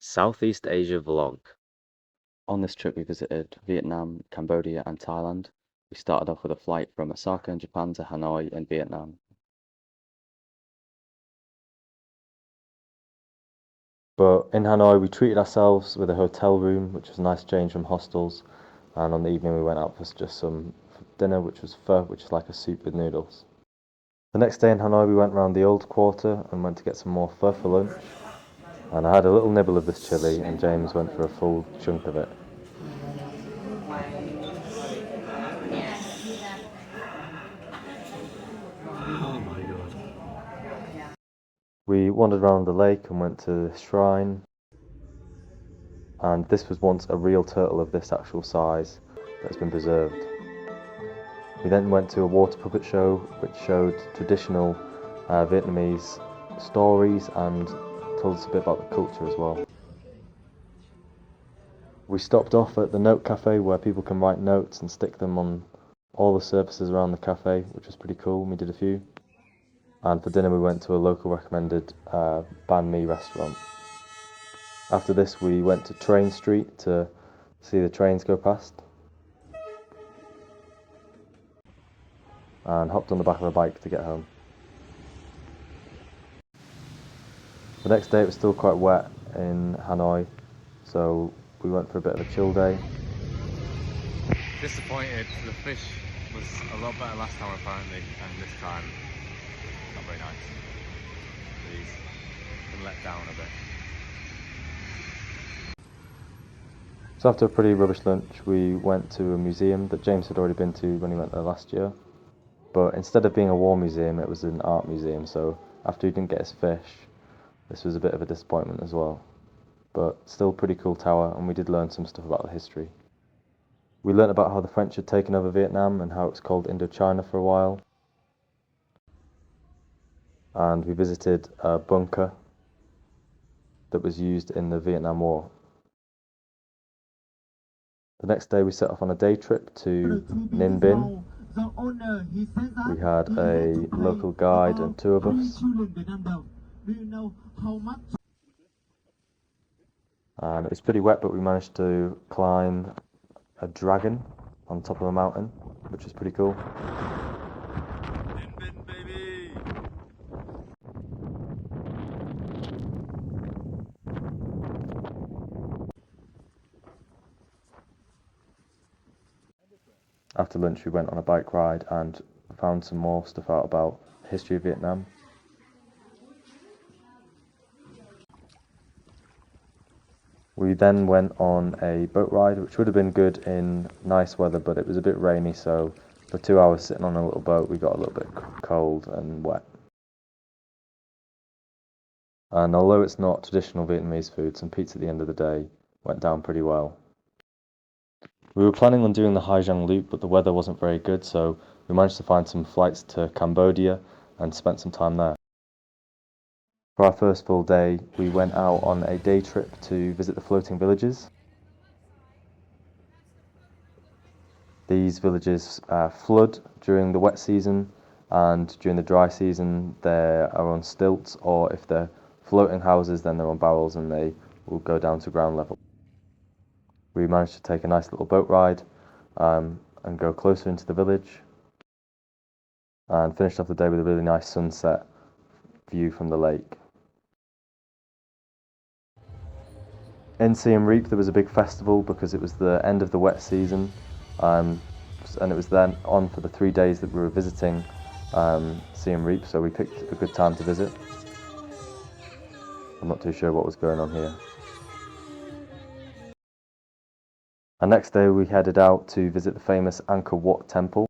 Southeast Asia vlog. On this trip we visited Vietnam, Cambodia and Thailand. We started off with a flight from Osaka in Japan to Hanoi in Vietnam. But in Hanoi we treated ourselves with a hotel room, which was a nice change from hostels, and on the evening we went out for just some dinner, which was pho, which is like a soup with noodles. The next day in Hanoi we went around the old quarter and went to get some more pho for lunch, and I had a little nibble of this chili and James went for a full chunk of it. Oh my god. We wandered around the lake and went to the shrine, and this was once a real turtle of this actual size that's been preserved. We then went to a water puppet show which showed traditional Vietnamese stories and told us a bit about the culture as well. We stopped off at the note cafe where people can write notes and stick them on all the surfaces around the cafe, which was pretty cool. We did a few. And for dinner we went to a local recommended banh mi restaurant. After this we went to Train Street to see the trains go past, and hopped on the back of a bike to get home. The next day it was still quite wet in Hanoi, so we went for a bit of a chill day. Disappointed. The fish was a lot better last time apparently, and this time not very nice. He's been let down a bit. So after a pretty rubbish lunch we went to a museum that James had already been to when he went there last year. But instead of being a war museum, it was an art museum, so after he didn't get his fish, this was a bit of a disappointment as well. But still pretty cool tower, and we did learn some stuff about the history. We learnt about how the French had taken over Vietnam and how it was called Indochina for a while. And we visited a bunker that was used in the Vietnam War. The next day we set off on a day trip to Ninh Binh. We had a local guide and two of us. And it was pretty wet, but we managed to climb a dragon on top of a mountain, which was pretty cool. Baby. After lunch we went on a bike ride and found some more stuff out about the history of Vietnam. We then went on a boat ride, which would have been good in nice weather, but it was a bit rainy, so for 2 hours sitting on a little boat we got a little bit cold and wet. And although it's not traditional Vietnamese food, some pizza at the end of the day went down pretty well. We were planning on doing the Giang loop, but the weather wasn't very good, so we managed to find some flights to Cambodia and spent some time there. For our first full day, we went out on a day trip to visit the floating villages. These villages flood during the wet season, and during the dry season they are on stilts, or if they're floating houses then they're on barrels and they will go down to ground level. We managed to take a nice little boat ride and go closer into the village, and finished off the day with a really nice sunset view from the lake. In Siem Reap there was a big festival because it was the end of the wet season, and it was then on for the 3 days that we were visiting Siem Reap, so we picked a good time to visit. I'm not too sure what was going on here. And next day we headed out to visit the famous Angkor Wat temple.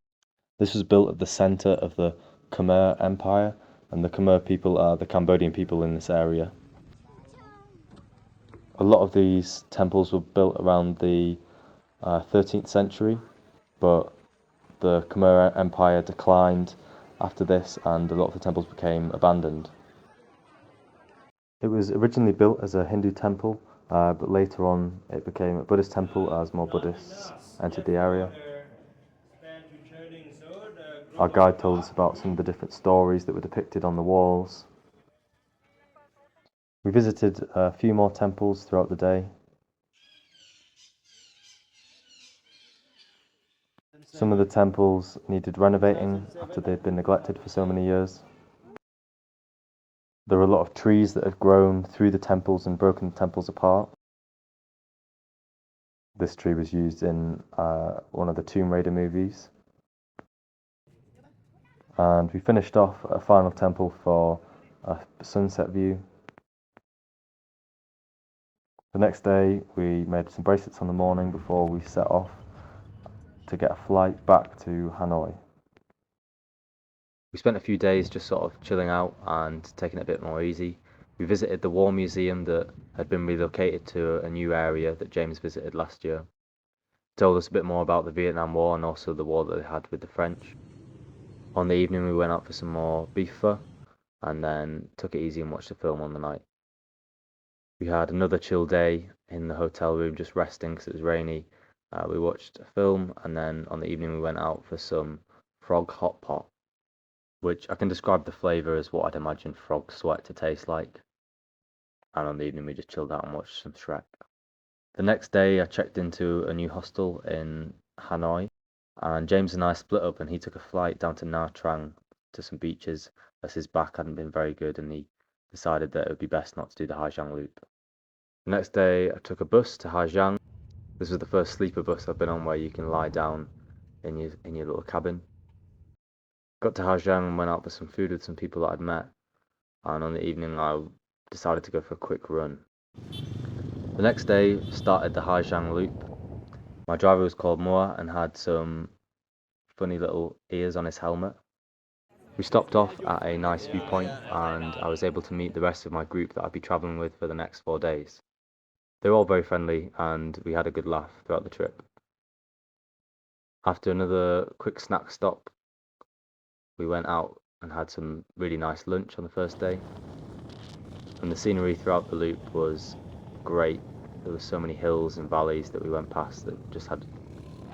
This was built at the centre of the Khmer Empire, and the Khmer people are the Cambodian people in this area. A lot of these temples were built around the 13th century, but the Khmer Empire declined after this and a lot of the temples became abandoned. It was originally built as a Hindu temple, but later on it became a Buddhist temple as more Buddhists entered the area. Our guide told us about some of the different stories that were depicted on the walls. We visited a few more temples throughout the day. Some of the temples needed renovating after they'd been neglected for so many years. There were a lot of trees that had grown through the temples and broken the temples apart. This tree was used in one of the Tomb Raider movies. And we finished off at a final temple for a sunset view. The next day we made some bracelets on the morning before we set off to get a flight back to Hanoi. We spent a few days just sort of chilling out and taking it a bit more easy. We visited the War Museum that had been relocated to a new area that James visited last year. It told us a bit more about the Vietnam War and also the war that they had with the French. On the evening we went out for some more beef pho and then took it easy and watched a film on the night. We had another chill day in the hotel room just resting because it was rainy. We watched a film and then on the evening we went out for some frog hot pot, which I can describe the flavour as what I'd imagine frog sweat to taste like. And on the evening we just chilled out and watched some Shrek. The next day I checked into a new hostel in Hanoi, and James and I split up and he took a flight down to Nha Trang to some beaches as his back hadn't been very good and he decided that it would be best not to do the Giang loop. The next day I took a bus to Giang. This was the first sleeper bus I've been on where you can lie down in your little cabin. Got to Giang and went out for some food with some people that I'd met, and on the evening I decided to go for a quick run. The next day started the Giang loop. My driver was called Moa and had some funny little ears on his helmet. We stopped off at a nice viewpoint and I was able to meet the rest of my group that I'd be travelling with for the next 4 days. They were all very friendly and we had a good laugh throughout the trip. After another quick snack stop, we went out and had some really nice lunch on the first day. And the scenery throughout the loop was great. There were so many hills and valleys that we went past that just had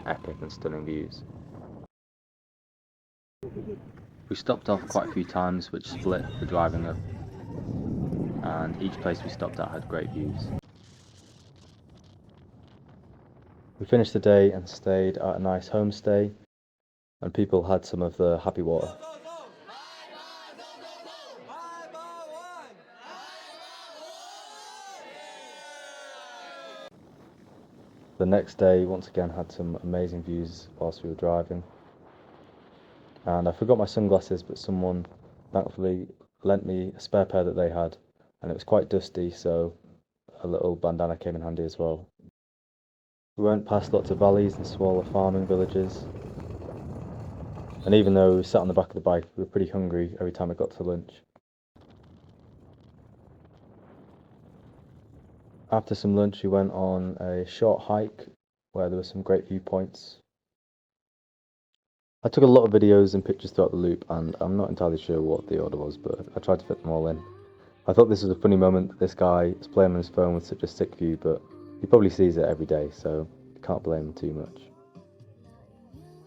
epic and stunning views. We stopped off quite a few times, which split the driving up, and each place we stopped at had great views. We finished the day and stayed at a nice homestay, and people had some of the happy water. The next day once again had some amazing views whilst we were driving, and I forgot my sunglasses, but someone thankfully lent me a spare pair that they had, and it was quite dusty, so a little bandana came in handy as well. We went past lots of valleys and smaller farming villages, and even though we sat on the back of the bike, we were pretty hungry every time we got to lunch. After some lunch we went on a short hike where there were some great viewpoints. I took a lot of videos and pictures throughout the loop, and I'm not entirely sure what the order was, but I tried to fit them all in. I thought this was a funny moment that this guy is playing on his phone with such a sick view, but he probably sees it every day, so you can't blame him too much.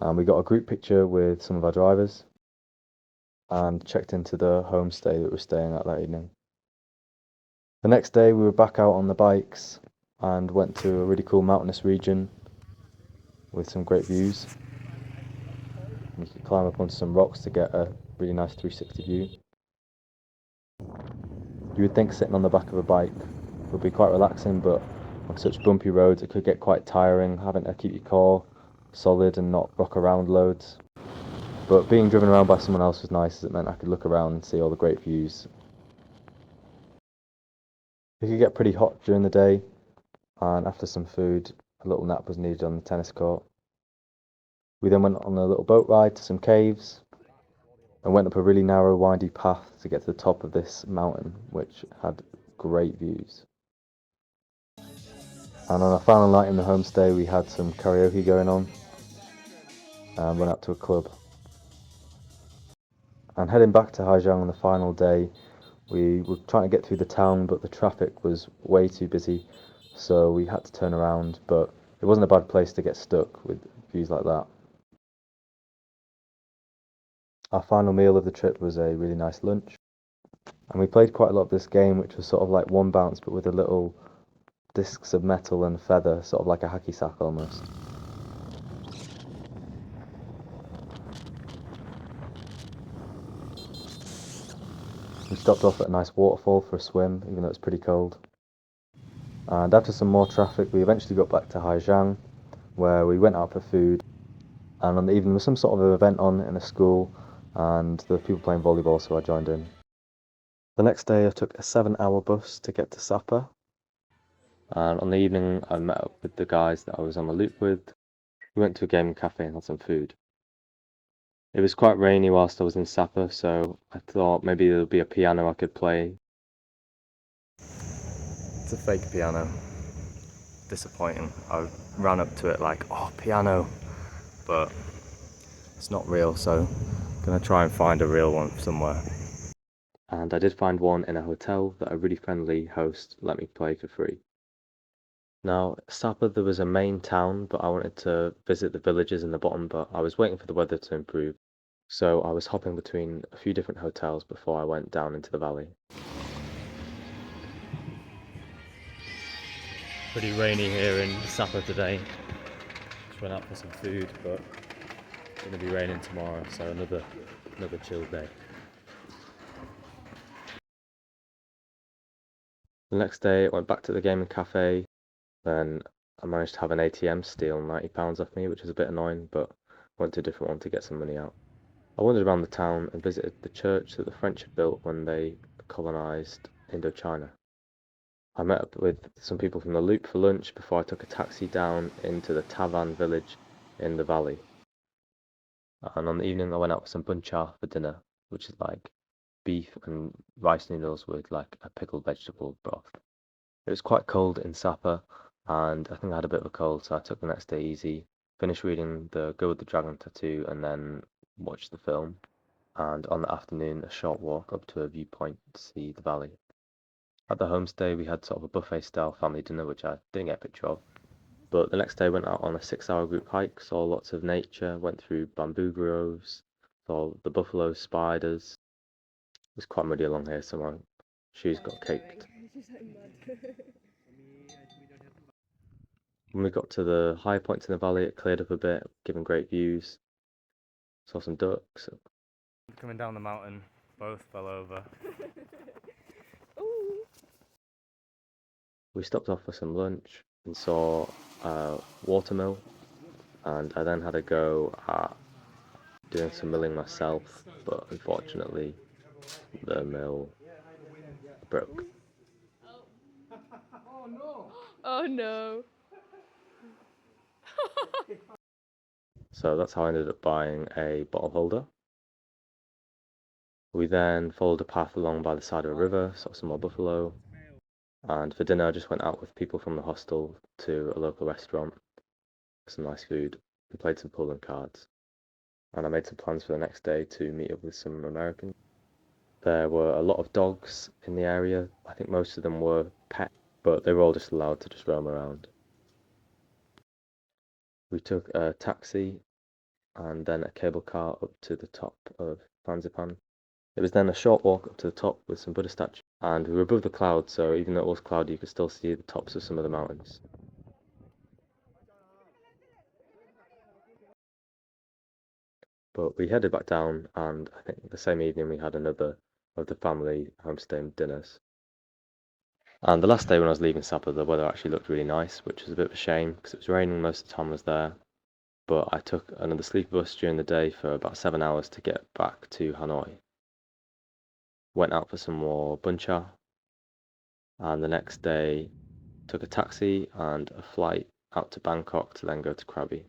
And we got a group picture with some of our drivers and checked into the homestay that we were staying at that evening. The next day we were back out on the bikes and went to a really cool mountainous region with some great views. You could climb up onto some rocks to get a really nice 360 view. You would think sitting on the back of a bike would be quite relaxing, but on such bumpy roads it could get quite tiring, having to keep your core solid and not rock around loads. But being driven around by someone else was nice, as it meant I could look around and see all the great views. It could get pretty hot during the day, and after some food, a little nap was needed on the tennis court. We then went on a little boat ride to some caves and went up a really narrow, windy path to get to the top of this mountain, which had great views. And on our final night in the homestay, we had some karaoke going on and went out to a club. And heading back to Haijiang on the final day, we were trying to get through the town, but the traffic was way too busy, so we had to turn around, but it wasn't a bad place to get stuck with views like that. Our final meal of the trip was a really nice lunch. And we played quite a lot of this game, which was sort of like one bounce, but with a little discs of metal and feather, sort of like a hacky sack almost. We stopped off at a nice waterfall for a swim, even though it's pretty cold. And after some more traffic, we eventually got back to Giang, where we went out for food. And on the evening, there was some sort of event on in a school, and there were people playing volleyball, so I joined in. The next day, I took a 7-hour bus to get to SaPa. And on the evening, I met up with the guys that I was on the loop with. We went to a gaming cafe and had some food. It was quite rainy whilst I was in SaPa, so I thought maybe there'll be a piano I could play. It's a fake piano. Disappointing. I ran up to it like, oh, piano, but it's not real, so I'm gonna try and find a real one somewhere. And I did find one in a hotel that a really friendly host let me play for free. Now, SaPa, there was a main town, but I wanted to visit the villages in the bottom, but I was waiting for the weather to improve. So I was hopping between a few different hotels before I went down into the valley. Pretty rainy here in SaPa today. Just went out for some food, but it's going to be raining tomorrow, so another chill day. The next day, I went back to the gaming cafe. Then I managed to have an ATM steal £90 off me, which was a bit annoying, but went to a different one to get some money out. I wandered around the town and visited the church that the French had built when they colonised Indochina. I met up with some people from the Loop for lunch before I took a taxi down into the Tavan village in the valley. And on the evening, I went out with some bun cha for dinner, which is like beef and rice noodles with like a pickled vegetable broth. It was quite cold in SaPa, and I think I had a bit of a cold, so I took the next day easy, finished reading the Go with the Dragon Tattoo, and then watched the film. And on the afternoon, a short walk up to a viewpoint to see the valley. At the homestay, we had sort of a buffet-style family dinner, which I didn't get a picture of. But the next day, went out on a 6-hour group hike, saw lots of nature, went through bamboo groves, saw the buffalo spiders. It was quite muddy along here, so my shoes got caked. When we got to the high points in the valley, it cleared up a bit, giving great views. Saw some ducks. Coming down the mountain, both fell over. We stopped off for some lunch and saw a watermill, and I then had a go at doing some milling myself, but unfortunately the mill broke. Oh no. So that's how I ended up buying a bottle holder. We then followed a path along by the side of a river, saw some more buffalo, and for dinner I just went out with people from the hostel to a local restaurant for some nice food and played some pool and cards. And I made some plans for the next day to meet up with some Americans. There were a lot of dogs in the area. I think most of them were pet, but they were all just allowed to just roam around. We took a taxi and then a cable car up to the top of Fansipan. It was then a short walk up to the top with some Buddha statues, and we were above the clouds, so even though it was cloudy, you could still see the tops of some of the mountains. But we headed back down, and I think the same evening we had another of the family homestay dinners. And the last day when I was leaving SaPa, the weather actually looked really nice, which was a bit of a shame because it was raining most of the time I was there. But I took another sleeper bus during the day for about 7 hours to get back to Hanoi. Went out for some more bun cha, and the next day took a taxi and a flight out to Bangkok to then go to Krabi.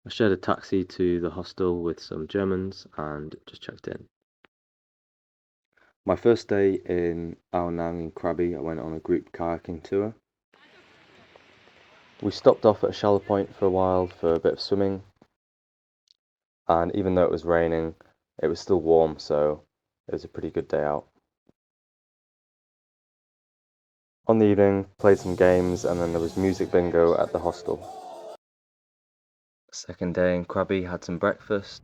I shared a taxi to the hostel with some Germans and just checked in. My first day in Ao Nang in Krabi, I went on a group kayaking tour. We stopped off at a shallow point for a while for a bit of swimming, and even though it was raining, it was still warm, so it was a pretty good day out. On the evening, played some games, and then there was music bingo at the hostel. Second day in Krabi, had some breakfast,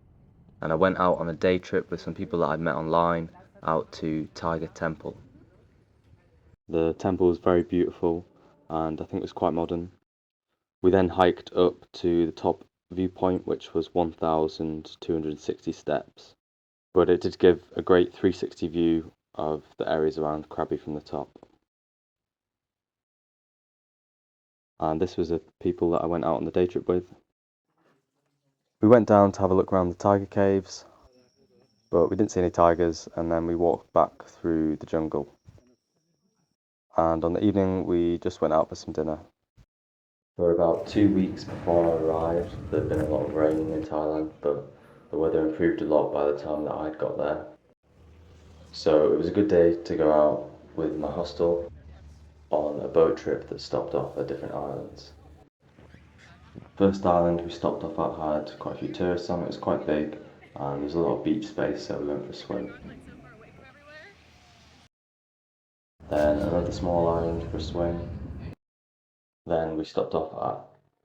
and I went out on a day trip with some people that I'd met online out to Tiger Temple. The temple was very beautiful and I think it was quite modern. We then hiked up to the top viewpoint, which was 1,260 steps, but it did give a great 360 view of the areas around Krabi from the top. And this was the people that I went out on the day trip with. We went down to have a look around the tiger caves, but we didn't see any tigers, and then we walked back through the jungle. And on the evening, we just went out for some dinner. For about 2 weeks before I arrived, there'd been a lot of rain in Thailand, but the weather improved a lot by the time that I'd got there. So it was a good day to go out with my hostel on a boat trip that stopped off at different islands. First island we stopped off at had quite a few tourists on. It was quite big and there was a lot of beach space, so we went for a swim. Then another small island for a swim. Then we stopped off at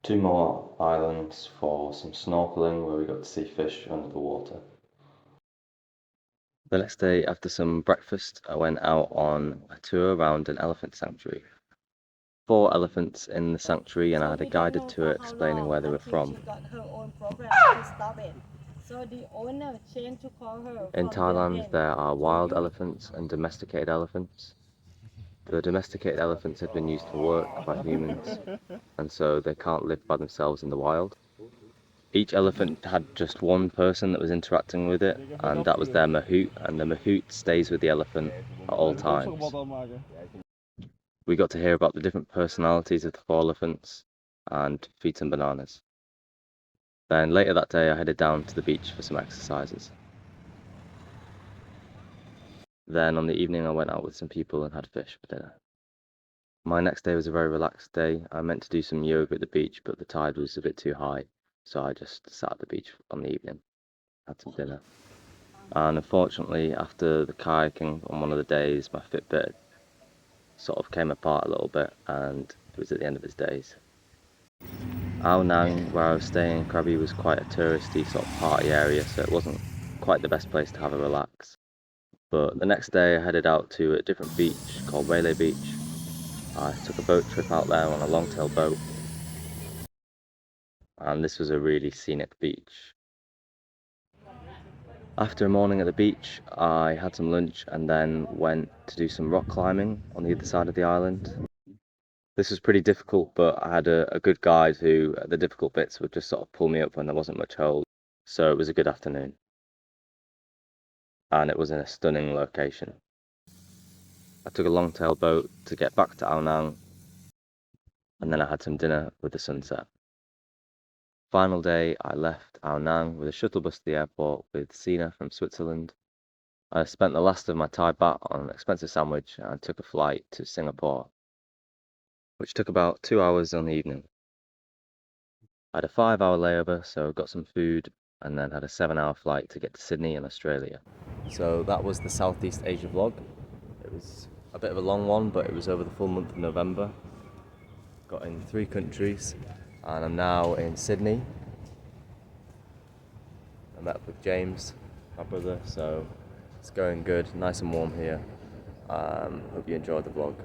two more islands for some snorkeling where we got to see fish under the water. The next day, after some breakfast, I went out on a tour around an elephant sanctuary. 4 elephants in the sanctuary, and I had a guided tour explaining where they were from. In Thailand, there are wild elephants and domesticated elephants. The domesticated elephants had been used for work by humans, and so they can't live by themselves in the wild. Each elephant had just one person that was interacting with it, and that was their mahout, and the mahout stays with the elephant at all times. We got to hear about the different personalities of the 4 elephants and feed some bananas. Then later that day I headed down to the beach for some exercises. Then on the evening I went out with some people and had fish for dinner. My next day was a very relaxed day. I meant to do some yoga at the beach, but the tide was a bit too high, so I just sat at the beach on the evening, had some dinner. And unfortunately, after the kayaking on one of the days, my Fitbit sort of came apart a little bit, and it was at the end of its days. Ao Nang, where I was staying in Krabi, was quite a touristy sort of party area, so it wasn't quite the best place to have a relax. But the next day I headed out to a different beach called Railay Beach. I took a boat trip out there on a longtail boat, and this was a really scenic beach. After a morning at the beach, I had some lunch and then went to do some rock climbing on the other side of the island. This was pretty difficult, but I had a good guide who, at the difficult bits, would just sort of pull me up when there wasn't much hold. So it was a good afternoon. And it was in a stunning location. I took a longtail boat to get back to Ao Nang, and then I had some dinner with the sunset. Final day, I left Ao Nang with a shuttle bus to the airport with Sina from Switzerland. I spent the last of my Thai baht on an expensive sandwich and took a flight to Singapore, which took about 2 hours on the evening. I had a 5-hour layover, so got some food, and then had a 7-hour flight to get to Sydney in Australia. So that was the Southeast Asia vlog. It was a bit of a long one, but it was over the full month of November. Got in 3 countries, and I'm now in Sydney. I met up with James, my brother, so it's going good, nice and warm here. Hope you enjoyed the vlog.